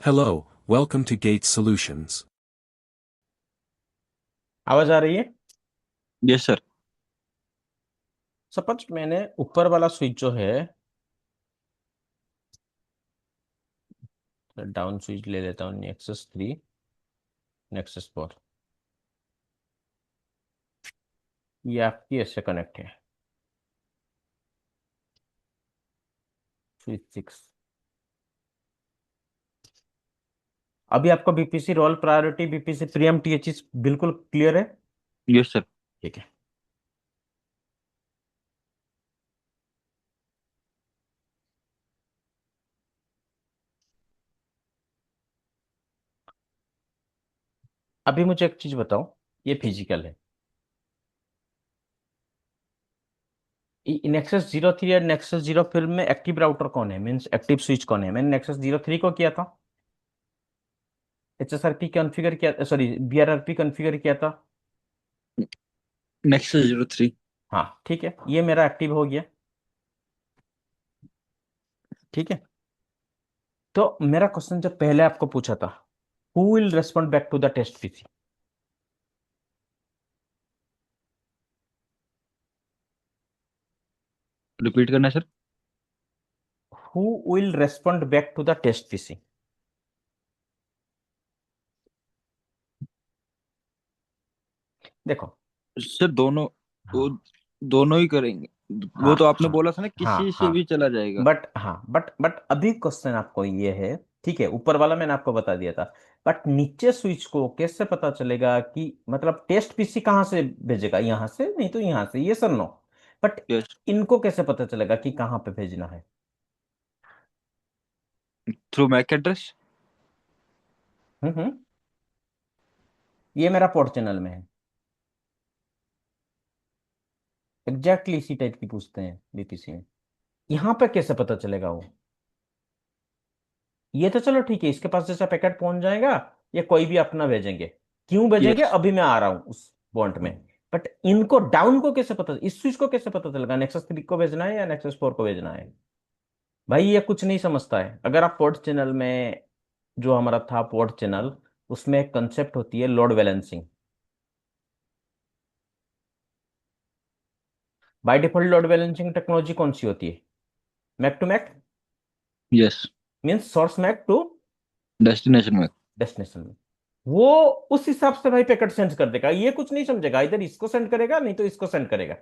Hello, welcome to Gates Solutions. आवाज आ रही है। Yes sir. सपोज मैंने ऊपर वाला स्विच जो है, डाउन स्विच ले लेता हूँ, नेक्सस 3, नेक्सस 4, ये आपकी ऐसे कनेक्ट है। स्विच 6, अभी आपको BPC role priority, BPC preempt, ये चीज बिल्कुल क्लियर है। Yes sir. ठीक है। अभी मुझे एक चीज बताओ, ये फिजिकल है। नेक्सस 03 और नेक्सस 0 फिल्म में एक्टिव राउटर कौन है, मीन्स एक्टिव स्विच कौन है? मैंने नेक्सस 03 को किया था, एचएसआरपी कॉन्फ़िगर किया, सॉरी बीआरआरपी कॉन्फ़िगर किया था। नेक्स्ट 03। हाँ ठीक है, ये मेरा एक्टिव हो गया। ठीक है। तो मेरा क्वेश्चन जो पहले आपको पूछा था, who will respond back to the test PC? Repeat करना है sir. Who will respond back to the test PC? देखो। सर दोनों, वो हाँ दोनों ही करेंगे। वो हाँ तो आपने हाँ बोला था ना हाँ किसी से हाँ। भी चला जाएगा। बट अभी क्वेश्चन आपको ये है, ठीक है, ऊपर वाला मैंने आपको बता दिया था, बट नीचे स्विच को कैसे पता चलेगा कि मतलब टेस्ट पीसी कहाँ से भेजेगा? यहाँ से? नहीं तो यहाँ से, ये सर नो। But yes. इनको कैसे पता चलेगा कि कहाँ पे भेजना है? Through MAC address. हम्म। ये मेरा पोर्ट चैनल में है। एग्जैक्टली इसी टाइप की पूछते हैं बीपीसी में। यहाँ पे कैसे पता चलेगा वो? ये तो चलो ठीक है, इसके पास जैसा पैकेट पहुंच जाएगा, या कोई भी अपना भेजेंगे। क्यों भेजेंगे यस। अभी मैं आ रहा हूं उस पॉइंट में। बट इनको डाउन को कैसे पता, इस स्विच को कैसे पता चलेगा नेक्सस 3 को भेजना है या नेक्सस 4 को भेजना है? भाई ये कुछ नहीं समझता है। अगर आप पोर्ट चैनल में, जो हमारा था पोर्ट चैनल, उसमें एक कंसेप्ट होती है load balancing. By default load balancing technology कौन सी होती है? MAC to MAC, yes. Means source MAC to destination में। डेस्टिनेशन में। वो उस हिसाब से भाई पैकेट सेंड कर देगा, ये कुछ नहीं समझेगा, इधर इसको सेंड करेगा नहीं तो इसको सेंड करेगा।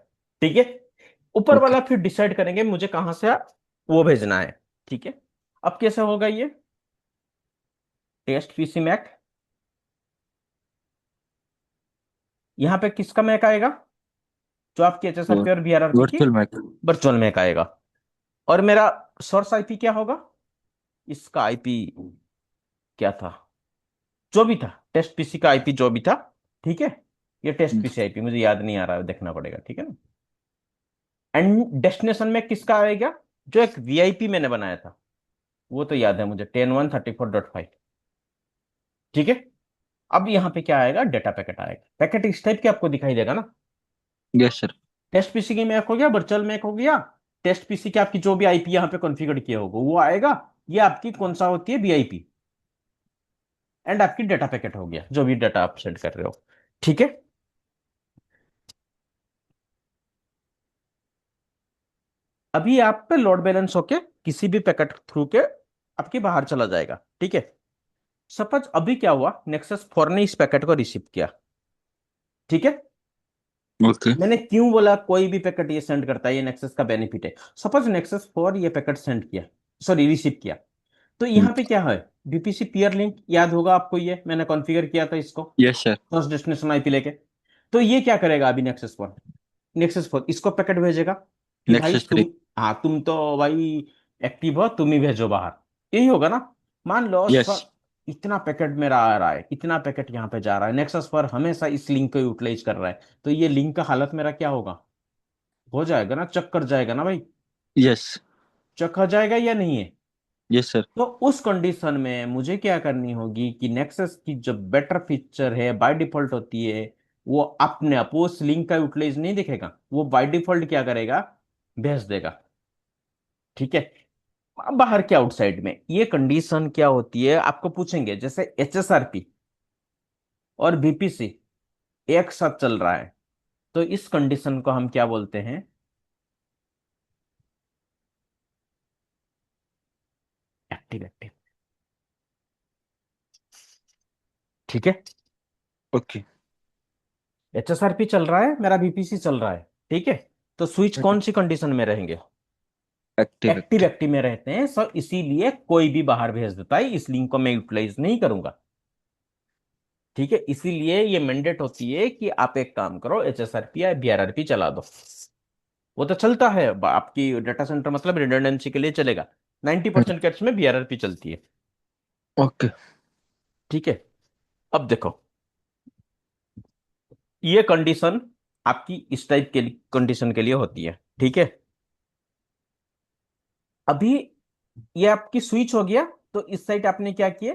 ठीक है। ऊपर ओके। वाला फिर डिसाइड करेंगे मुझे कहां से वो भेजना है। ठीक है। अब कैसे होगा ये? टेस्ट पीसी मैक, यहां पे किसका मैक आएगा? जो आपकी एचएसआरपी और बीआरआरपी की वर्चुअल मैक। वर्चुअल मैक आएगा। और मेरा सोर्स आईपी क्या होगा? इसका आईपी क्या था, जो भी था, टेस्ट पीसी का आईपी जो भी था। ठीक है। ये टेस्ट पीसी आईपी मुझे याद नहीं आ रहा है, देखना पड़ेगा, ठीक है ना। एंड डेस्टिनेशन में किसका आएगा? जो एक वीआईपी मैंने बनाया था, वो तो याद है मुझे, 10.134.5। ठीक है। अब यहाँ पे क्या आएगा? डेटा पैकेट आएगा। पैकेट इस टाइप के आपको दिखाई देगा ना। Yes sir. टेस्ट पीसी की मैक हो गया, वर्चुअल मैक हो गया, टेस्ट पीसी के आपकी जो भी आईपी यहाँ पे कॉन्फ़िगर किया होगा वो आएगा। ये आपकी कौन सा होती है? वीआईपी। एंड आपकी डेटा पैकेट हो गया, जो भी डाटा आप सेंड कर रहे हो। ठीक है। अभी आप पे लोड बैलेंस होके किसी भी पैकेट थ्रू के आपके बाहर चला जाएगा। ठीक है। सपोज अभी क्या हुआ, नेक्सस 4 ने इस पैकेट को रिसीव किया। ठीक है। ओके। मैंने क्यों बोला कोई भी पैकेट ये सेंड करता है, ये नेक्सस का बेनिफिट है। सपोज नेक्सस 4 ये पैकेट सेंड किया, सॉरी रिसीव किया, तो यहाँ पे क्या है? बीपीसी पीयर लिंक याद होगा आपको, ये मैंने कॉन्फ़िगर किया था इसको, yes sir. Source destination IP लेके। तो ये क्या करेगा अभी नेक्सस 4 इसको पैकेट भेजेगा कि भाई नेक्स्ट 3। तुम, हाँ तुम तो भाई एक्टिव हो, तुम ही भेजो बाहर। यही होगा ना। मान लो यस। सर, इतना पैकेट मेरा आ रहा है, इतना पैकेट यहाँ पे जा रहा है, नेक्सस पर हमेशा इस लिंक को यूटिलाइज कर रहा है, तो ये लिंक का हालत मेरा क्या होगा? हो जाएगा ना, चक्कर जाएगा ना भाई। यस। चक हो जाएगा या नहीं है? Yes sir. तो उस कंडीशन में मुझे क्या करनी होगी कि नेक्सस की जो बेटर फीचर है बाय डिफॉल्ट होती है, वो अपने आप उस लिंक का यूटिलाइज नहीं दिखेगा, वो बाय डिफॉल्ट क्या करेगा? भेज देगा। ठीक है। बाहर के आउटसाइड में। ये कंडीशन क्या होती है आपको पूछेंगे, जैसे एचएसआरपी और बीपीसी एक साथ चल रहा है, तो इस कंडीशन को हम क्या बोलते हैं? Active active. ठीक है, ओके। एचएसआरपी चल रहा है, मेरा बीपीसी चल रहा है, ठीक है। तो स्विच कौन सी कंडीशन में रहेंगे? Active active active. एक्टिव में रहते हैं सर, इसीलिए कोई भी बाहर भेज देता है, इस लिंक को मैं यूटिलाइज नहीं करूंगा। ठीक है, इसीलिए ये मैंडेट होती है कि आप एक काम करो, एचएसआरपी या बीआरआरपी चला दो। वो तो चलता है, आपकी डाटा सेंटर मतलब रिडंडेंसी के लिए चलेगा। 90% केस में बीआरआरपी चलती है। ओके। ठीक है, अब देखो, ये कंडीशन आपकी इस टाइप के कंडीशन के लिए होती है। ठीक है, अभी ये आपकी स्विच हो गया, तो इस साइड आपने क्या किया,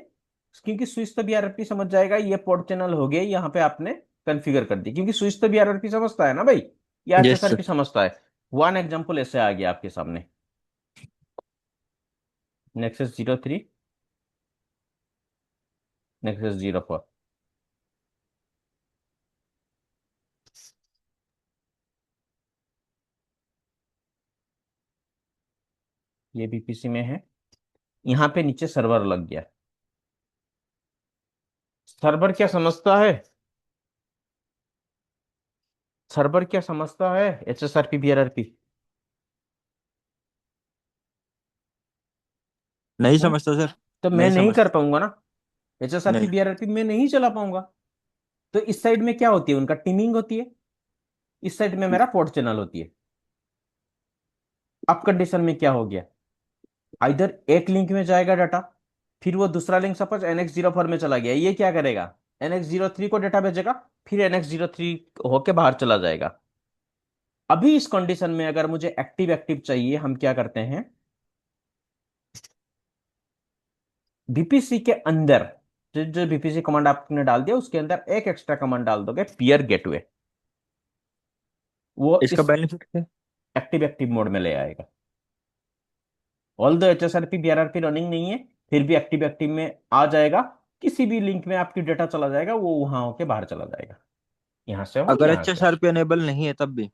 क्योंकि स्विच तो बीआरआरपी समझ जाएगा, ये पोर्ट चैनल हो गया, यहाँ पे आपने कॉन्फ़िगर कर दिया, क्योंकि स्विच तो बीआरआरपी समझता है ना भाई, या यस सर। एचएसआरपी समझता है। वन एग्जांपल ऐसे आ गया आपके सामने, नेक्सस 03, नेक्सस 04। ये बीपीसी में है, यहाँ पे नीचे सर्वर लग गया। सर्वर क्या समझता है? सर्वर क्या समझता है? एचएसआरपी बीआरआरपी। नहीं समझता सर। तो मैं नहीं नहीं कर समझता। पाऊंगा ना, एचएसआरपी नहीं। बीआरआरपी में नहीं चला पाऊंगा। तो इस साइड में क्या होती है, उनका टीमिंग होती है, इस साइड में मेरा पोर्ट चैनल होती है। अब कंडीशन में क्या हो गया, इधर एक लिंक में जाएगा डाटा, फिर वो दूसरा लिंक सपोज NX04 में चला गया, ये क्या करेगा, NX03 को डाटा भेजेगा, फिर NX03 होके बाहर चला जाएगा। अभी इस कंडीशन में अगर मुझे एक्टिव एक्टिव चाहिए, हम क्या करते हैं, बीपीसी के अंदर जो बीपीसी कमांड आपने डाल दिया, उसके अंदर एक एक्स्ट्रा कमांड डाल दोगे, पियर गेटवे, वो इसका इस बेनिफिट है। एक्टिव एक्टिव मोड में ले आएगा। ऑल दो एचएसआरपी बीआरआरपी रनिंग नहीं है, फिर भी एक्टिव एक्टिव में आ जाएगा। किसी भी लिंक में आपकी डेटा चला जाएगा, वो वहां होके बाहर चला जाएगा, यहां से हो अगर यहां एच से एस हो। आर पी अनेबल नहीं है तब भी?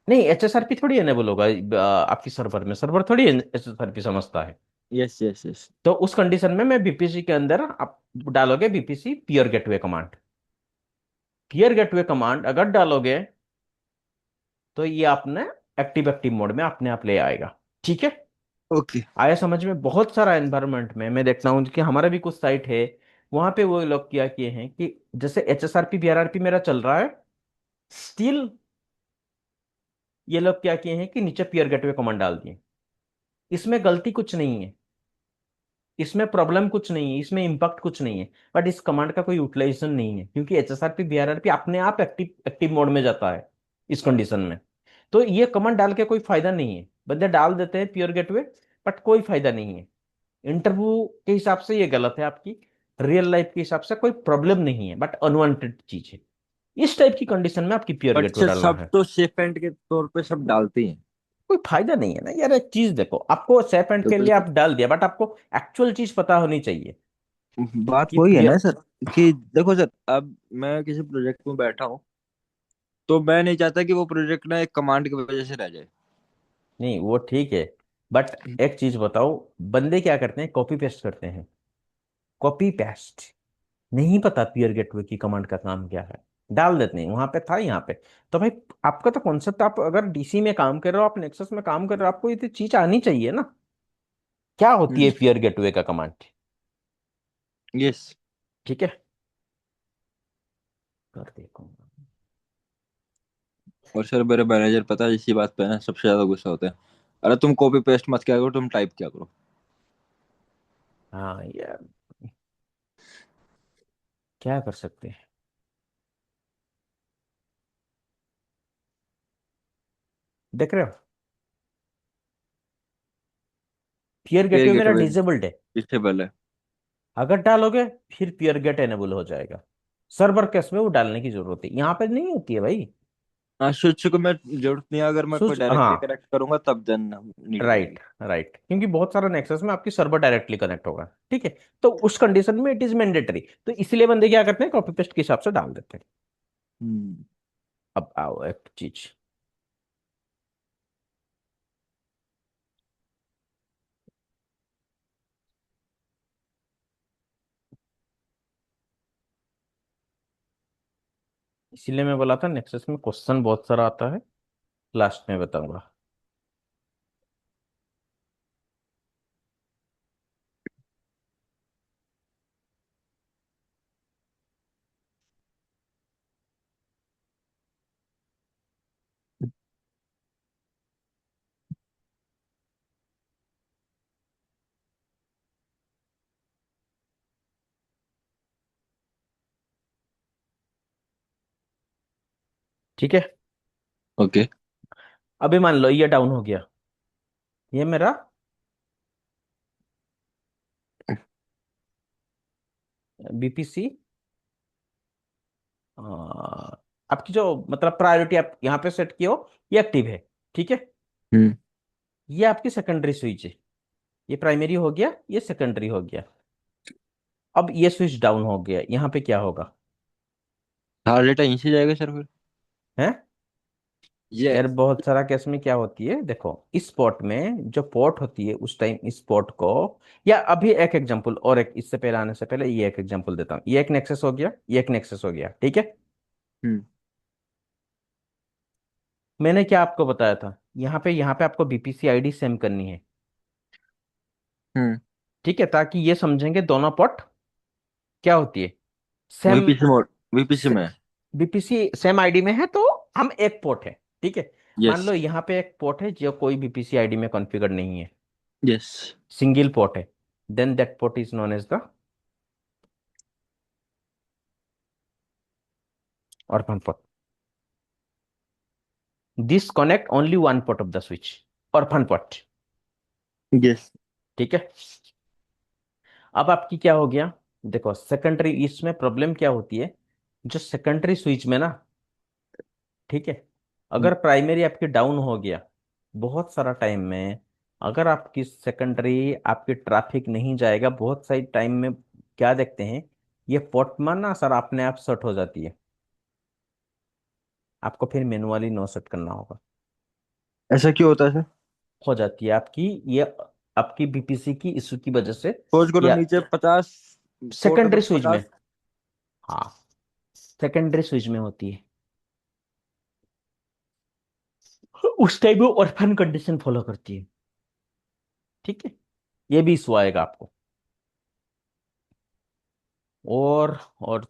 नहीं, एचएसआरपी थोड़ी एनेबल होगा आपकी सर्वर में, सर्वर थोड़ी एचएसआरपी समझता है। Yes yes yes. तो उस कंडीशन में मैं बीपीसी के अंदर आप डालोगे बीपीसी पियर गेटवे कमांड। पियर गेटवे कमांड अगर डालोगे, तो ये आपने एक्टिव एक्टिव मोड में अपने आप ले आएगा। ठीक है, ओके। आया समझ में? बहुत सारा एनवायरनमेंट में मैं देखता हूँ कि हमारा भी कुछ साइट है, वहां पे वो लोग क्या किए हैं कि जैसे एचएसआरपी बीआरआरपी मेरा चल रहा है, स्टिल ये लोग क्या किए हैं कि नीचे पियर गेटवे कमांड डाल दिए। इसमें गलती कुछ नहीं है, इसमें प्रॉब्लम कुछ नहीं है, इसमें इम्पैक्ट कुछ नहीं है, बट इस कमांड का कोई यूटिलाइजेशन नहीं है, क्योंकि एचएसआरपी बीआरआरपी अपने आप एक्टिव एक्टिव मोड में जाता है इस कंडीशन में। तो ये कमांड डाल के कोई फायदा नहीं है, बंदे डाल देते हैं प्योर गेटवे, बट कोई फायदा नहीं है। इंटरव्यू के हिसाब से ये गलत है आपकी, रियल लाइफ के हिसाब से कोई प्रॉब्लम नहीं है, बट अनवांटेड चीज है। इस टाइप की कंडीशन में आपकी प्योर बट गेटवे सर डालना सब है। तो सेफ एंड के तौर पे सब डालते ही हैं। कोई फायदा नहीं है ना यार, एक चीज देखो, आपको सेफ एंड तो के लिए बिल्कुल। आप डाल दिया, बट आपको एक्चुअल चीज पता होनी चाहिए बात कि वही है ना प्योर। सर, कि देखो सर, अब मैं किसी प्रोजेक्ट में बैठा हूँ, तो मैं नहीं चाहता कि वो प्रोजेक्ट ना एक कमांड की वजह से रह जाए। नहीं वो ठीक है, बट एक चीज बताओ, बंदे क्या करते हैं, कॉपी पेस्ट करते हैं, कॉपी पेस्ट, नहीं पता पियर गेटवे की कमांड का काम क्या है, डाल देते हैं, वहां पे था यहाँ पे। तो भाई आपका तो कॉन्सेप्ट, आप अगर डीसी में काम कर रहे हो, आप नेक्सस में काम कर रहे हो, आपको ये तो चीज आनी चाहिए ना, क्या होती है हम्म। पियर गेटवे का कमांड। यस। ठीक है, कर देखूंगा। और सर मेरे मैनेजर पता है इसी बात पे ना सबसे ज्यादा गुस्सा होता है। अरे तुम कॉपी पेस्ट मत क्या करो, तुम टाइप क्या करो। हाँ यार, क्या कर सकते हैं, देख रहे हो, पियर फिर गेटवे गेट मेरा अवे डिसेबल्ड है। डिसेबल है। अगर डालोगे, फिर पियर गेट एनेबल हो जाएगा। सर्वर केस में वो डालने की जरूरत है, यहाँ पे नहीं होती है भाई। स्विच को मैं जरूरत नहीं है, अगर मैं कोई स्विच, डायरेक्टली हाँ, कनेक्ट करूंगा तब देन नीड राइट रहेगी। राइट, क्योंकि बहुत सारा नेक्सस में आपकी सर्वर डायरेक्टली कनेक्ट होगा, ठीक है। तो उस कंडीशन में इट इज मैंडेटरी, तो इसलिए बंदे क्या करते हैं, कॉपी पेस्ट के हिसाब से डाल देते हैं। हम्म। अब आओ एक चीज, इसीलिए मैं बोला था नेक्सस में क्वेश्चन बहुत सारा आता है, लास्ट में बताऊंगा। ठीक है, ओके। अभी मान लो ये डाउन हो गया, ये मेरा बीपीसी, आपकी जो मतलब प्रायोरिटी आप यहाँ पे सेट किए हो, ये एक्टिव है, ठीक है। हम्म। ये आपकी सेकेंडरी स्विच है, ये प्राइमरी हो गया, ये सेकेंडरी हो गया। अब ये स्विच डाउन हो गया, यहाँ पे क्या होगा, हार्ड डेटा यहीं से जाएगा सर फिर? है। ये। यार बहुत सारा केस में क्या होती है, देखो इस पोर्ट में जो पोर्ट होती है उस टाइम इस पोर्ट को, या अभी एक एग्जांपल और, एक इससे पहले आने से पहले ये एक एग्जांपल देता हूँ, ये एक नेक्सस हो गया, ये एक नेक्सस हो गया, ठीक है। हम्म। मैंने क्या आपको बताया था, यहाँ पे आपको बीपीसी आईडी सेम करनी है, हम्म। ठीक है, ताकि ये समझेंगे दोनों पोर्ट क्या होती है, सेम। वीपीसी मोड, वीपीसी में। बीपीसी सेम आईडी में है, तो हम एक पोर्ट है, ठीक है। मान यस। लो यहाँ पे एक पोर्ट है जो कोई बीपीसी आईडी में कॉन्फ़िगर नहीं है, यस। सिंगल पोर्ट है, then that port is known as the orphan port. This connect only one port of the switch, orphan port, yes. ठीक है। अब आपकी क्या हो गया, देखो सेकेंडरी, इसमें प्रॉब्लम क्या होती है, जो सेकेंडरी स्विच में ना, ठीक है, अगर प्राइमरी आपकी डाउन हो गया बहुत सारा टाइम में, अगर आपकी सेकेंडरी आपकी ट्रैफिक नहीं जाएगा बहुत सारी टाइम में, क्या देखते हैं, ये पोर्ट में ना सर अपने आप सेट हो जाती है, आपको फिर मैनुअली नो सेट करना होगा। ऐसा क्यों होता है सर? हो जाती है आपकी ये, आपकी बीपीसी की इशू की वजह से, खोज करो या नीचे 50, पोर्ट सेकेंडरी नंबर स्विच में, 50। हाँ सेकेंडरी स्विच में होती है, उस टाइप वो ऑर्फन कंडीशन फॉलो करती है, ठीक है। ये भी इशू आएगा आपको, और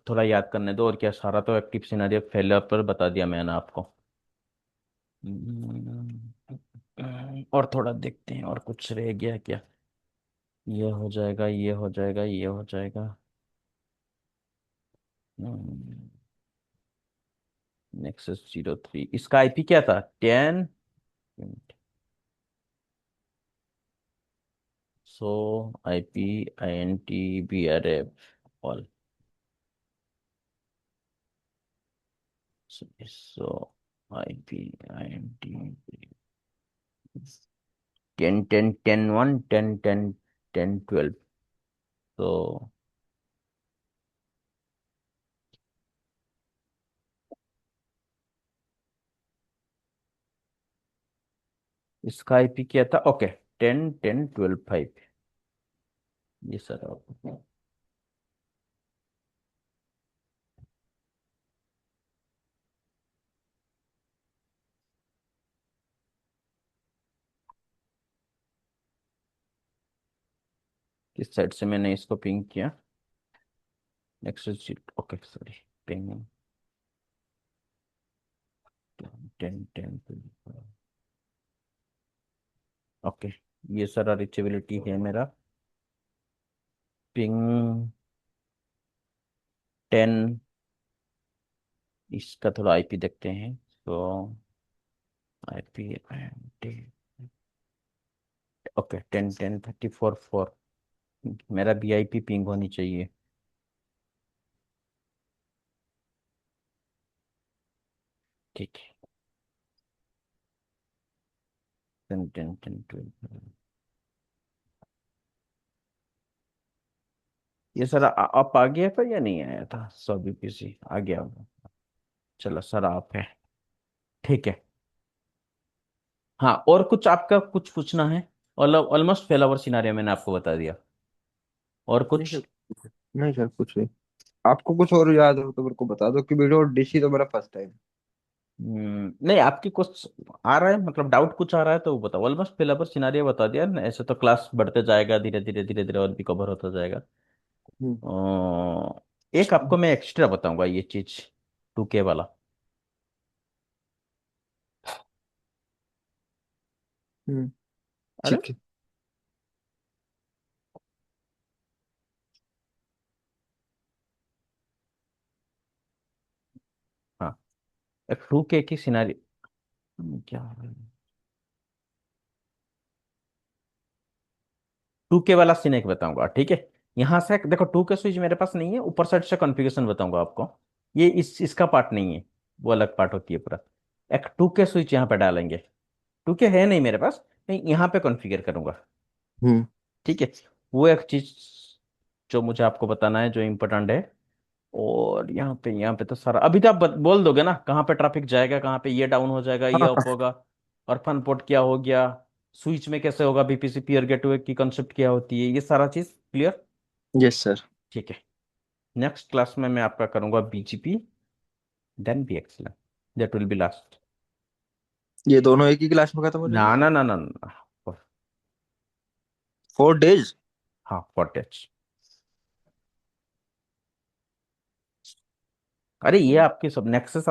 थोड़ा याद करने दो, और क्या, सारा तो एक्टिव सिनेरियो फेलियर पर बता दिया मैंने आपको। और थोड़ा देखते हैं और कुछ रह गया क्या, ये हो जाएगा, ये हो जाएगा, ये हो जाएगा। नेक्सस 03, इसका आईपी क्या था, 10, सो आईपी INT BRF ऑल, सो आईपी INT 10 10 10 1 10 10 10 12, तो इसका आईपी क्या था, ओके, 10 10 12 5, ये सर किस साइड से मैंने इसको पिंग किया, next, okay sorry, ping 10 10 okay, ये सारा रिचेबिलिटी है मेरा, पिंग 10, इसका थोड़ा आईपी देखते हैं, तो आईपी INT, ओके 10 10 34 4, मेरा BIP पिंग होनी चाहिए, ठीक है। 10 10 10 12। ये सर आप आ गया था या नहीं आया था? 100 BPC आ गया होगा। चलो सर आप है, ठीक है। हाँ, और कुछ आपका कुछ पूछना है? ऑलमोस्ट फेल ओवर सिनारियो मैंने आपको बता दिया। और नहीं कुछ? सर, नहीं सर, कुछ नहीं। आपको कुछ और याद हो तो मेरे को बता दो, कि वीडियो डिश ही तो मेरा फर्स्ट टाइम। नहीं, आपकी कुछ आ रहा है, मतलब डाउट कुछ आ रहा है तो वो बताओ। ऑलमोस्ट फेल ओवर सिनारियो बता दिया ना, ऐसे तो क्लास बढ़ते जाएगा, धीरे धीरे धीरे धीरे और भी कवर होता जाएगा। हम्म। एक आपको मैं एक्स्ट्रा बताऊंगा ये चीज, 2K वाला। हम्म। अरे ठीक है। हाँ, एक 2K की सिनारी, क्या 2K वाला सीन एक बताऊंगा, ठीक है। यहाँ से देखो, 2K स्विच मेरे पास नहीं है, ऊपर साइड से कॉन्फ़िगरेशन बताऊंगा आपको। ये इसका पार्ट नहीं है, वो अलग पार्ट होती है पूरा। एक 2K स्विच यहाँ पे डालेंगे। 2K है नहीं मेरे पास, मैं यहाँ पे कॉन्फ़िगर करूंगा, हम्म। ठीक है। वो एक चीज जो मुझे आपको बताना है, जो इम्पोर्टेंट है। और यहाँ पे तो सारा अभी तो आप बोल दोगे ना, कहाँ पे ट्रैफिक जाएगा, कहाँ पे ये डाउन हो जाएगा, ये हाँ। अप होगा। और फन पोर्ट क्या हो गया, स्विच में कैसे होगा, बीपीसी पीयर गेटवे की कंसेप्ट क्या होती है, ये सारा चीज क्लियर। Yes sir. ठीक है। नेक्स्ट क्लास में मैं आपका करूंगा BGP, then VXLAN, that will be last. ये दोनों एक ही क्लास में खत्म हो ना जाएंगे? ना ना ना ना। 4 days? हाँ, फॉर टच। अरे ये आपकी सब नेक्सस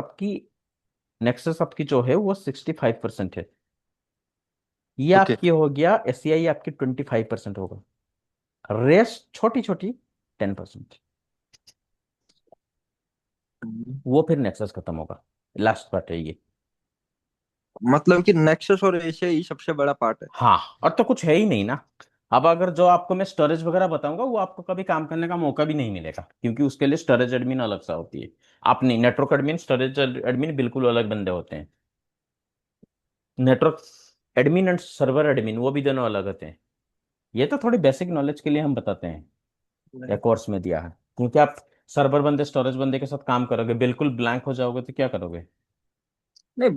आपकी जो है वो 65% है। ये ओके। आपकी हो गया, एससीआई आपकी 25% होगा। रेस्ट छोटी छोटी 10%। वो फिर नेक्सस खत्म होगा, लास्ट पार्ट है ये। मतलब कि नेक्सस और एशिया ही सबसे बड़ा पार्ट है? हाँ, और तो कुछ है ही नहीं ना। अब अगर जो आपको मैं स्टोरेज वगैरह बताऊंगा, वो आपको कभी काम करने का मौका भी नहीं मिलेगा, क्योंकि उसके लिए स्टोरेज एडमिन अलग सा होती है। आप नहीं, नेटवर्क एडमिन स्टोरेज एडमिन बिल्कुल अलग बंदे होते हैं। Network admin and server admin वो भी दोनों अलग होते हैं। ये तो थोड़ी बेसिक नॉलेज के लिए हम बताते हैं, या नहीं। कोर्स में दिया है। क्योंकि आप सर्वर बंदे स्टोरेज बंदे के साथ काम करोगे, बिल्कुल ब्लैंक हो जाओगे तो क्या करोगे? नहीं,